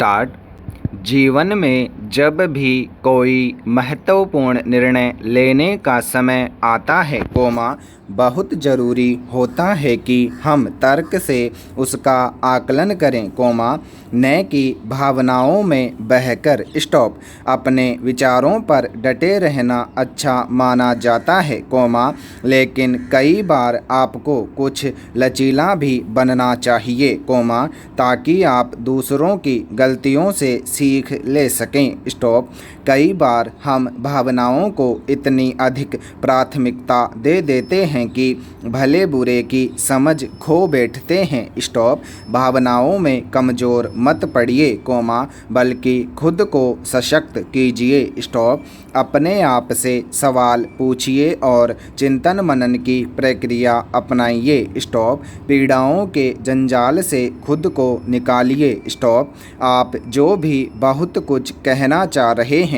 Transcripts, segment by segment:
Start. जीवन में जब भी कोई महत्वपूर्ण निर्णय लेने का समय आता है बहुत ज़रूरी होता है कि हम तर्क से उसका आकलन करें न कि भावनाओं में बहकर। स्टॉप। अपने विचारों पर डटे रहना अच्छा माना जाता है लेकिन कई बार आपको कुछ लचीला भी बनना चाहिए ताकि आप दूसरों की गलतियों से सीख ले सकें। स्टॉप। कई बार हम भावनाओं को इतनी अधिक प्राथमिकता दे देते हैं कि भले बुरे की समझ खो बैठते हैं। स्टॉप। भावनाओं में कमज़ोर मत पड़िए बल्कि खुद को सशक्त कीजिए। स्टॉप। अपने आप से सवाल पूछिए और चिंतन मनन की प्रक्रिया अपनाइए। स्टॉप। पीड़ाओं के जंजाल से खुद को निकालिए। स्टॉप। आप जो भी बहुत कुछ कहना चाह रहे हैं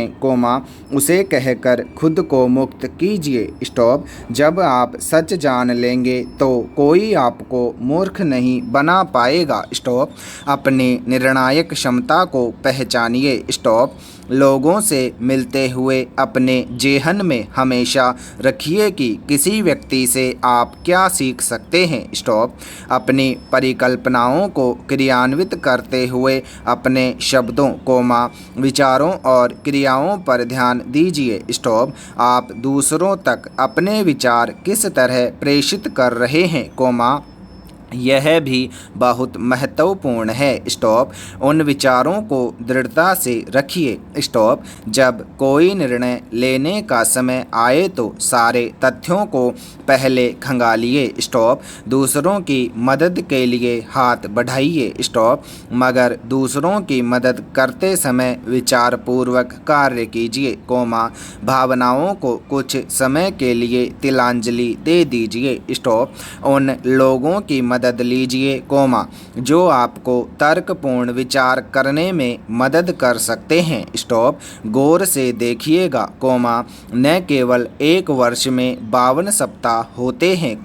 उसे कहकर खुद को मुक्त कीजिए। स्टॉप। जब आप सच जान लेंगे तो कोई आपको मूर्ख नहीं बना पाएगा। स्टॉप। अपनी निर्णायक क्षमता को पहचानिए। स्टॉप। लोगों से मिलते हुए अपने जेहन में हमेशा रखिए कि किसी व्यक्ति से आप क्या सीख सकते हैं। स्टॉप। अपनी परिकल्पनाओं को क्रियान्वित करते हुए अपने शब्दों विचारों और क्रियाओं पर ध्यान दीजिए। स्टॉप। आप दूसरों तक अपने विचार किस तरह प्रेषित कर रहे हैं यह भी बहुत महत्वपूर्ण है। स्टॉप। उन विचारों को दृढ़ता से रखिए। स्टॉप। जब कोई निर्णय लेने का समय आए तो सारे तथ्यों को पहले खंगालिए। स्टॉप। दूसरों की मदद के लिए हाथ बढ़ाइए। स्टॉप। मगर दूसरों की मदद करते समय विचारपूर्वक कार्य कीजिए भावनाओं को कुछ समय के लिए तिलांजलि दे दीजिए। स्टॉप। उन लोगों की मदद लीजिए जो आपको तर्कपूर्ण विचार करने में मदद कर सकते हैं। स्टॉप। गौर से देखिएगा न केवल एक वर्ष में 52 सप्ताह होते हैं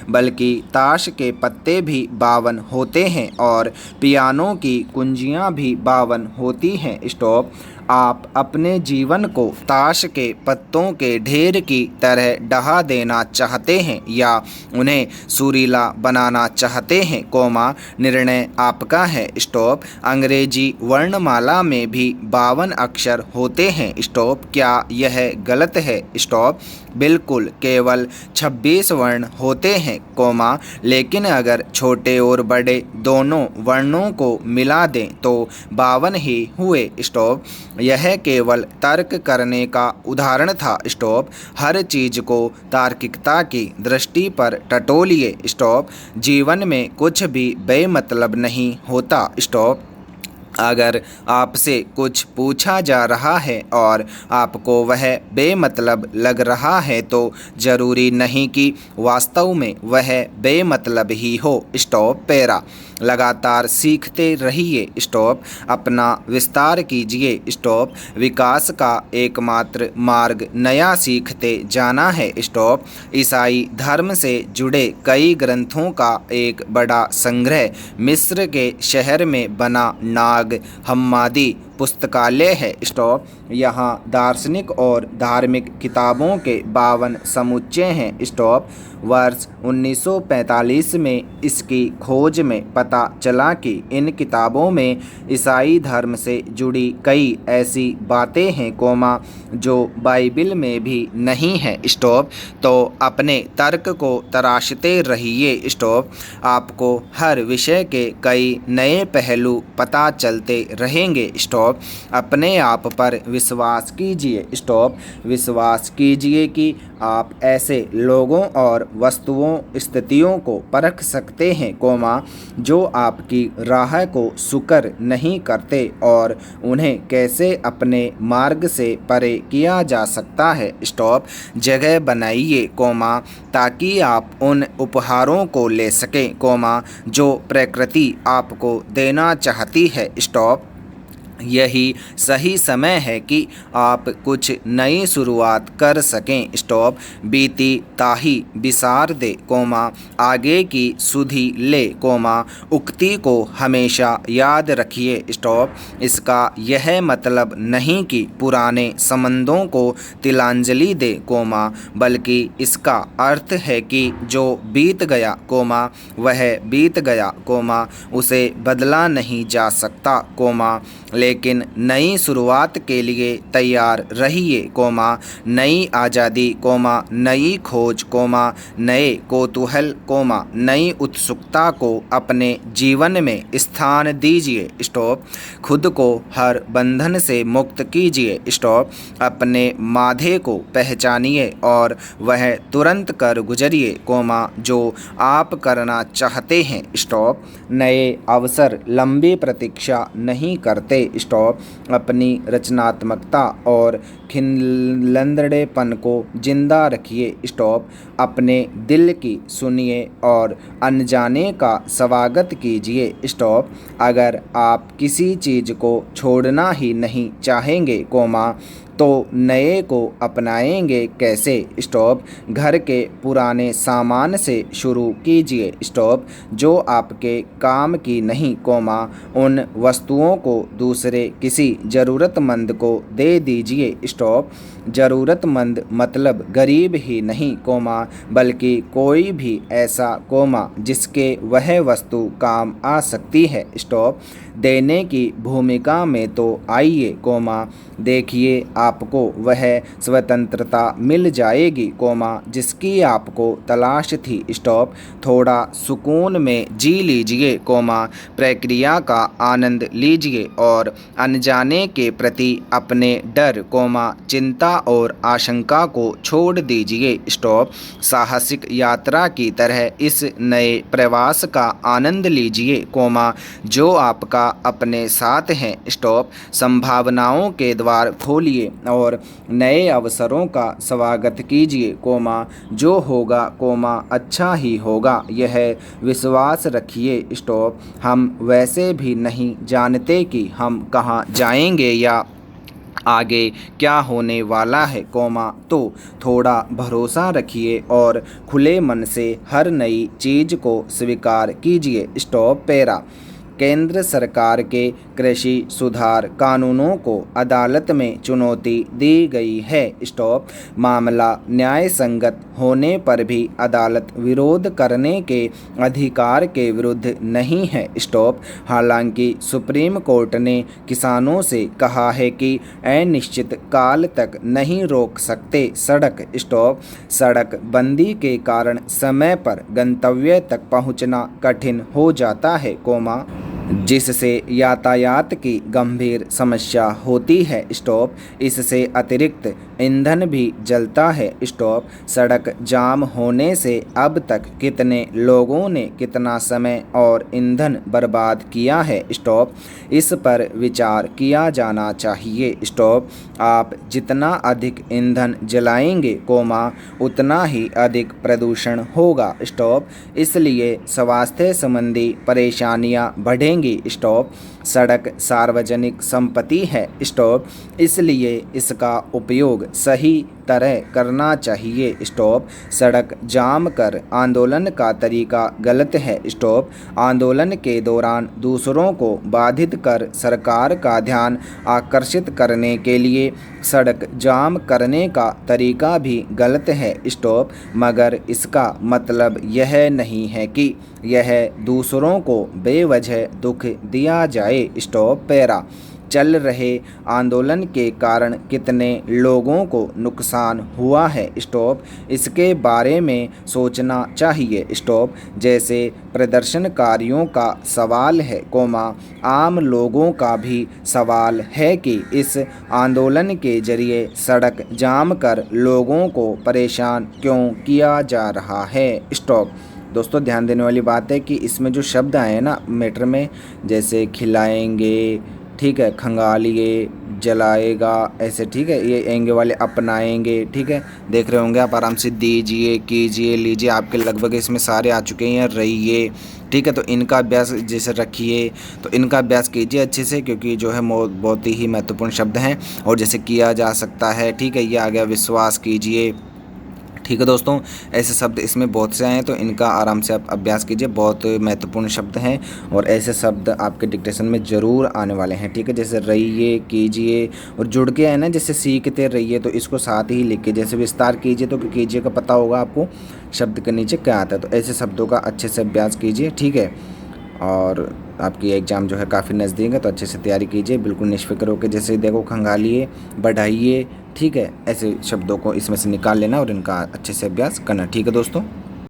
बल्कि ताश के पत्ते भी 52 होते हैं और पियानो की कुंजियां भी 52 होती हैं। स्टॉप। आप अपने जीवन को ताश के पत्तों के ढेर की तरह ढहा देना चाहते हैं या उन्हें सुरीला बनाना चाहते हैं निर्णय आपका है। स्टॉप। अंग्रेजी वर्णमाला में भी 52 अक्षर होते हैं। स्टॉप। क्या यह गलत है? स्टॉप। बिल्कुल, केवल 26 वर्ण होते हैं लेकिन अगर छोटे और बड़े दोनों वर्णों को मिला दें तो 52 ही हुए। स्टॉप। यह केवल तर्क करने का उदाहरण था। स्टॉप। हर चीज़ को तार्किकता की दृष्टि पर टटोलिए। स्टॉप। जीवन में कुछ भी बेमतलब नहीं होता। स्टॉप। अगर आपसे कुछ पूछा जा रहा है और आपको वह बेमतलब लग रहा है तो ज़रूरी नहीं कि वास्तव में वह बेमतलब ही हो। स्टॉप। पैरा। लगातार सीखते रहिए। स्टॉप। अपना विस्तार कीजिए। स्टॉप। विकास का एकमात्र मार्ग नया सीखते जाना है। स्टॉप। ईसाई धर्म से जुड़े कई ग्रंथों का एक बड़ा संग्रह मिस्र के शहर में बना नाग हम्मादी पुस्तकालय है। स्टॉप। यहाँ दार्शनिक और धार्मिक किताबों के 52 समुच्चय हैं। स्टॉप। वर्ष 1945 में इसकी खोज में पता चला कि इन किताबों में ईसाई धर्म से जुड़ी कई ऐसी बातें हैं जो बाइबिल में भी नहीं हैं। स्टॉप। तो अपने तर्क को तराशते रहिए। स्टॉप। आपको हर विषय के कई नए पहलू पता चलते रहेंगे। स्टॉप। अपने आप पर विश्वास कीजिए। स्टॉप। विश्वास कीजिए कि आप ऐसे लोगों और वस्तुओं स्थितियों को परख सकते हैं जो आपकी राह को सुकर नहीं करते और उन्हें कैसे अपने मार्ग से परे किया जा सकता है। स्टॉप। जगह बनाइए ताकि आप उन उपहारों को ले सकें जो प्रकृति आपको देना चाहती है। स्टॉप। यही सही समय है कि आप कुछ नई शुरुआत कर सकें। स्टॉप। बीती ताही बिसार दे, आगे की सुधि ले, उक्ति को हमेशा याद रखिए। स्टॉप। इसका यह मतलब नहीं कि पुराने संबंधों को तिलांजलि दे, बल्कि इसका अर्थ है कि जो बीत गया, वह बीत गया, उसे बदला नहीं जा सकता, लेकिन नई शुरुआत के लिए तैयार रहिए, नई आज़ादी, नई खोज, नए कौतूहल, नई उत्सुकता को अपने जीवन में स्थान दीजिए। स्टॉप। खुद को हर बंधन से मुक्त कीजिए। स्टॉप। अपने माधे को पहचानिए और वह तुरंत कर गुजरिए, जो आप करना चाहते हैं। स्टॉप। नए अवसर लंबी प्रतीक्षा नहीं करते। स्टॉप। अपनी रचनात्मकता और खिलंदड़ेपन को जिंदा रखिए। स्टॉप। अपने दिल की सुनिए और अनजाने का स्वागत कीजिए। स्टॉप। अगर आप किसी चीज़ को छोड़ना ही नहीं चाहेंगे, तो नए को अपनाएंगे कैसे। स्टॉप। घर के पुराने सामान से शुरू कीजिए। स्टॉप। जो आपके काम की नहीं, उन वस्तुओं को दूसरे किसी ज़रूरतमंद को दे दीजिए। स्टॉप। ज़रूरतमंद मतलब गरीब ही नहीं, बल्कि कोई भी ऐसा, जिसके वह वस्तु काम आ सकती है। स्टॉप। देने की भूमिका में तो आइए, देखिए आपको वह स्वतंत्रता मिल जाएगी, जिसकी आपको तलाश थी। स्टॉप। थोड़ा सुकून में जी लीजिए, प्रक्रिया का आनंद लीजिए और अनजाने के प्रति अपने डर, चिंता और आशंका को छोड़ दीजिए। स्टॉप। साहसिक यात्रा की तरह इस नए प्रवास का आनंद लीजिए, जो आपका अपने साथ है। स्टॉप। संभावनाओं के द्वार खोलिए और नए अवसरों का स्वागत कीजिए, जो होगा, अच्छा ही होगा, यह विश्वास रखिए। स्टॉप। हम वैसे भी नहीं जानते कि हम कहाँ जाएंगे या आगे क्या होने वाला है, तो थोड़ा भरोसा रखिए और खुले मन से हर नई चीज़ को स्वीकार कीजिए। स्टॉप। पैरा। केंद्र सरकार के कृषि सुधार कानूनों को अदालत में चुनौती दी गई है। स्टॉप। मामला न्याय संगत होने पर भी अदालत विरोध करने के अधिकार के विरुद्ध नहीं है। स्टॉप। हालांकि सुप्रीम कोर्ट ने किसानों से कहा है कि अनिश्चित काल तक नहीं रोक सकते सड़क। स्टॉप। सड़क बंदी के कारण समय पर गंतव्य तक पहुंचना कठिन हो जाता है, जिससे यातायात की गंभीर समस्या होती है। स्टॉप। इससे अतिरिक्त ईंधन भी जलता है। स्टॉप। सड़क जाम होने से अब तक कितने लोगों ने कितना समय और ईंधन बर्बाद किया है। स्टॉप। इस पर विचार किया जाना चाहिए। स्टॉप। आप जितना अधिक ईंधन जलाएंगे, उतना ही अधिक प्रदूषण होगा। स्टॉप। इसलिए स्वास्थ्य संबंधी परेशानियां बढ़ेंगी। स्टॉप। सड़क सार्वजनिक संपत्ति है। स्टॉप। इसलिए इसका उपयोग सही तरह करना चाहिए। स्टॉप। सड़क जाम कर आंदोलन का तरीका गलत है। स्टॉप। आंदोलन के दौरान दूसरों को बाधित कर सरकार का ध्यान आकर्षित करने के लिए सड़क जाम करने का तरीका भी गलत है। स्टॉप। मगर इसका मतलब यह नहीं है कि यह दूसरों को बेवजह दुख दिया जाए। स्टॉप। पैरा। चल रहे आंदोलन के कारण कितने लोगों को नुकसान हुआ है। स्टॉप। इसके बारे में सोचना चाहिए। स्टॉप। जैसे प्रदर्शनकारियों का सवाल है, आम लोगों का भी सवाल है कि इस आंदोलन के जरिए सड़क जाम कर लोगों को परेशान क्यों किया जा रहा है। स्टॉप। दोस्तों, ध्यान देने वाली बात है कि इसमें जो शब्द आए हैं ना मैटर में, जैसे खिलाएंगे, ठीक है, खंगालिए, जलाएगा, ऐसे, ठीक है। ये एंगे वाले अपनाएंगे, ठीक है। देख रहे होंगे आप आराम से, दीजिए, कीजिए, लीजिए, आपके लगभग इसमें सारे आ चुके हैं। रहिए, ठीक है। तो इनका अभ्यास जैसे रखिए, तो इनका अभ्यास कीजिए अच्छे से, क्योंकि जो है बहुत ही महत्वपूर्ण शब्द हैं। और जैसे किया जा सकता है, ठीक है, ये आ गया, विश्वास कीजिए, ठीक है दोस्तों। ऐसे शब्द इसमें बहुत से आए हैं, तो इनका आराम से आप अभ्यास कीजिए, बहुत महत्वपूर्ण शब्द हैं। और ऐसे शब्द आपके डिक्टेशन में ज़रूर आने वाले हैं, ठीक है। जैसे रहिए, कीजिए, और जुड़ के है ना, जैसे सीखते रहिए, तो इसको साथ ही लिख के, जैसे विस्तार कीजिए, तो कीजिए का पता होगा आपको शब्द के नीचे क्या आता है। तो ऐसे शब्दों का अच्छे से अभ्यास कीजिए, ठीक है। और आपकी एग्ज़ाम जो है काफ़ी नज़दीक है, तो अच्छे से तैयारी कीजिए, बिल्कुल निष्फ़िक्र होकर। जैसे देखो, खंगालिए, बढ़ाइए, ठीक है। ऐसे शब्दों को इसमें से निकाल लेना और इनका अच्छे से अभ्यास करना, ठीक है दोस्तों।